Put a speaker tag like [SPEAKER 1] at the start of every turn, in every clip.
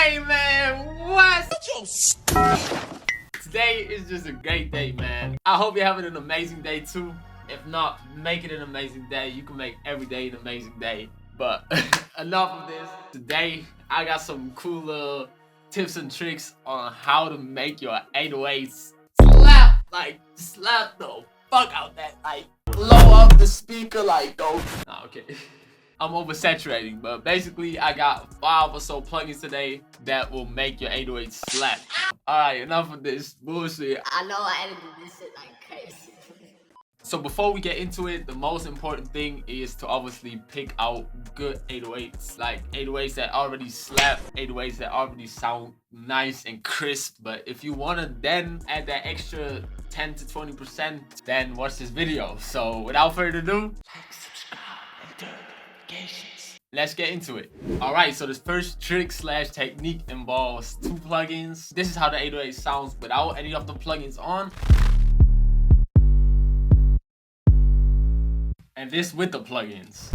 [SPEAKER 1] Hey man, what? Today is just a great day, man. I hope you're having an amazing day too. If not, make it an amazing day. You can make every day an amazing day. But enough of this. Today, I got some cool little tips and tricks on how to make your 808s slap. Like, slap the fuck out that. Like, blow up the speaker like, go. Nah, okay. I'm oversaturating, but basically I got 5 or so plugins today that will make your 808 slap. Alright, enough of this bullshit.
[SPEAKER 2] I know I edited this shit like crazy.
[SPEAKER 1] So before we get into it, the most important thing is to obviously pick out good 808s. Like 808s that already slap, 808s that already sound nice and crisp. But if you want to then add that extra 10 to 20%, then watch this video. So without further ado, like, subscribe, and turn notifications. Let's get into it. Alright, so this first trick slash technique involves 2 plugins. This is how the 808 sounds without any of the plugins on. And this with the plugins.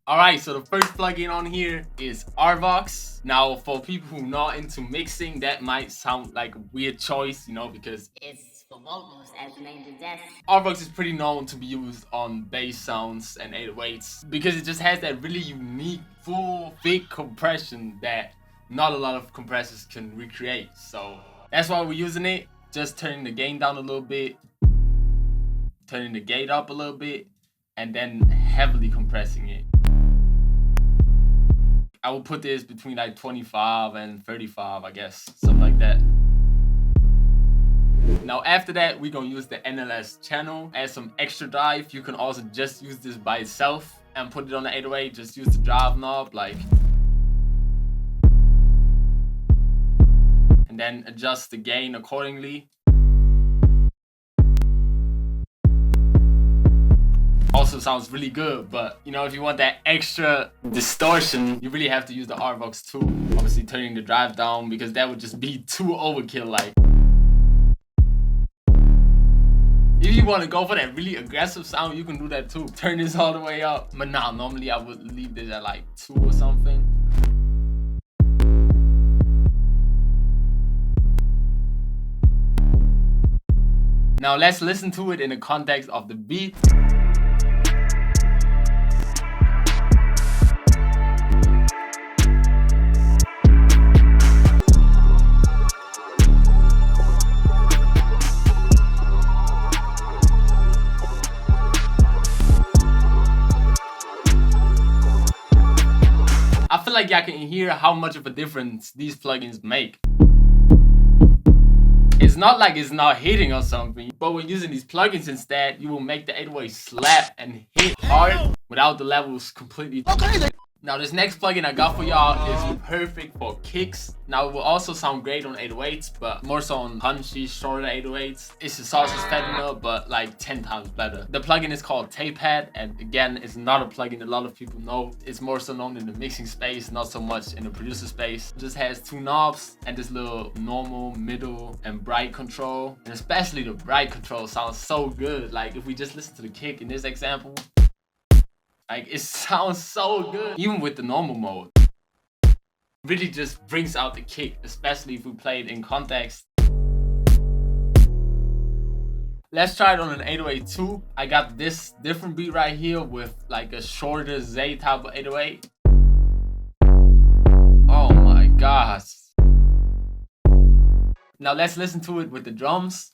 [SPEAKER 1] Alright, so the first plugin on here is Arvox. Now, for people who are not into mixing, that might sound like a weird choice, you know, because
[SPEAKER 2] it's for vocals, as the name suggests.
[SPEAKER 1] Arvox is pretty known to be used on bass sounds and 808s because it just has that really unique, full, big compression that not a lot of compressors can recreate. So that's why we're using it. Just turning the gain down a little bit, turning the gate up a little bit, and then heavily compressing it. I will put this between like 25 and 35, I guess, something like that. Now after that, we're gonna use the NLS channel, add some extra drive. You can also just use this by itself and put it on the 808, just use the drive knob, like, and then adjust the gain accordingly. Also sounds really good, but you know, if you want that extra distortion, you really have to use the Arvox too. Obviously turning the drive down because that would just be too overkill. Like, if you want to go for that really aggressive sound, you can do that too. Turn this all the way up. But nah, normally I would leave this at like 2 or something. Now let's listen to it in the context of the beat. I feel like y'all can hear how much of a difference these plugins make. It's not like it's not hitting or something, but when using these plugins instead, you will make the 808 slap and hit hard without the levels completely. Now this next plugin I got for y'all is perfect for kicks. Now it will also sound great on 808s, but more so on punchy, shorter 808s. It's a sausage fatima, but like 10 times better. The plugin is called Tape-Pad, and again, it's not a plugin a lot of people know. It's more so known in the mixing space, not so much in the producer space. It just has 2 knobs and this little normal, middle, and bright control. And especially the bright control sounds so good. Like if we just listen to the kick in this example, like, it sounds so good, even with the normal mode. Really just brings out the kick, especially if we play it in context. Let's try it on an 808 too. I got this different beat right here with like a shorter Z type of 808. Oh my gosh. Now let's listen to it with the drums.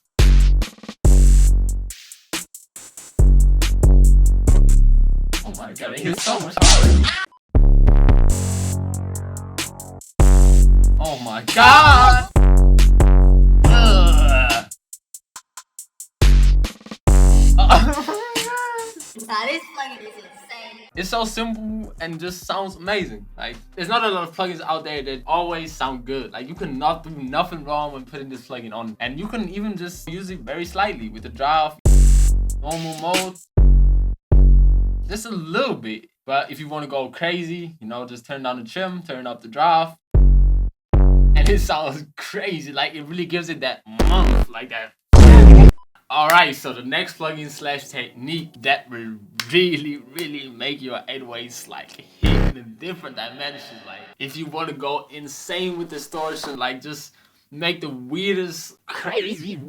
[SPEAKER 1] Oh my god, it hits so much harder. Oh my god!
[SPEAKER 2] Now this plugin is insane.
[SPEAKER 1] It's so simple and just sounds amazing. Like, there's not a lot of plugins out there that always sound good. Like, you can not do nothing wrong when putting this plugin on. And you can even just use it very slightly with the drive, normal mode. Just a little bit. But if you want to go crazy, you know, just turn down the trim, turn up the drive. And it sounds crazy. Like, it really gives it that like that. Alright, so the next plugin slash technique that will really make your 808s like hit in a different dimension. Like if you want to go insane with distortion, like just make the weirdest crazy.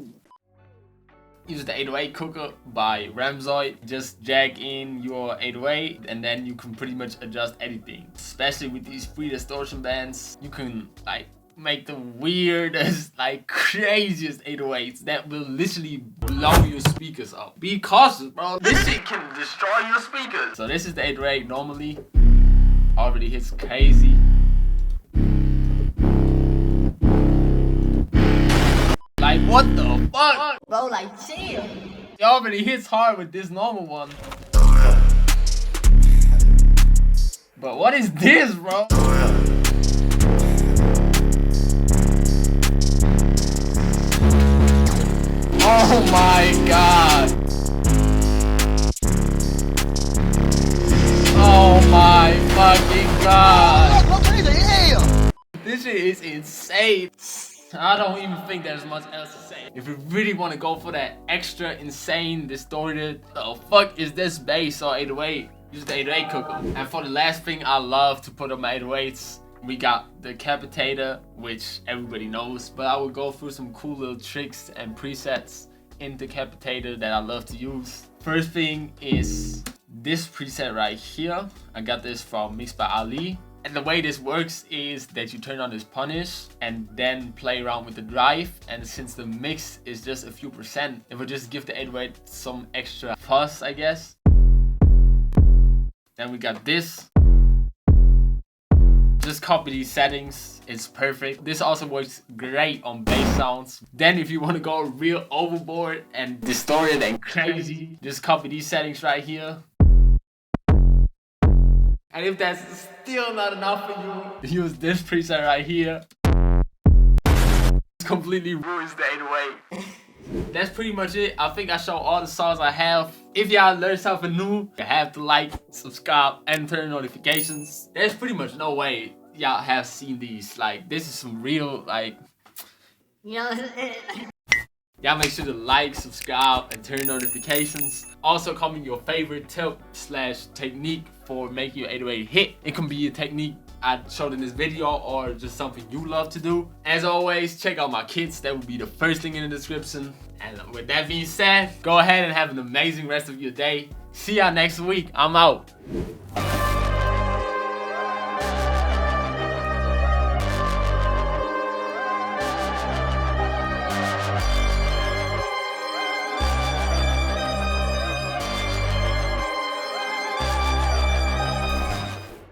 [SPEAKER 1] Use the 808 cooker by Ramzoid. Just jack in your 808 and then you can pretty much adjust anything. Especially with these free distortion bands, you can like make the weirdest, like craziest 808s that will literally blow your speakers up. Be cautious, bro. This shit can destroy your speakers. So this is the 808 normally. Already hits crazy. Like what the fuck?
[SPEAKER 2] Bro, like chill.
[SPEAKER 1] It already hits hard with this normal one. But what is this, bro? Oh my god. Oh my fucking god. This shit is insane. I don't even think there's much else to say. If you really want to go for that extra insane distorted, the fuck is this bass or 808? Use the 808 cooker. And for the last thing I love to put on my 808s, we got the capitator, which everybody knows, but I will go through some cool little tricks and presets in the capitator that I love to use. First thing is this preset right here. I got this from Mixed by Ali. And the way this works is that you turn on this punish and then play around with the drive. And since the mix is just a few percent, it will just give the 808 some extra fuzz, I guess. Then we got this. Just copy these settings, it's perfect. This also works great on bass sounds. Then if you want to go real overboard and distorted and crazy, just copy these settings right here. And if that's still not enough for you, use this preset right here. It completely ruins the 808. That's pretty much it. I think I showed all the songs I have. If y'all learned something new, you have to like, subscribe, and turn notifications. There's pretty much no way y'all have seen these. Like, this is some real, like...
[SPEAKER 2] You know,
[SPEAKER 1] Y'all make sure to like, subscribe, and turn notifications. Also, comment your favorite tip / technique for making your 808 hit. It can be a technique I showed in this video or just something you love to do. As always, check out my kits. That will be the first link in the description. And with that being said, go ahead and have an amazing rest of your day. See y'all next week. I'm out.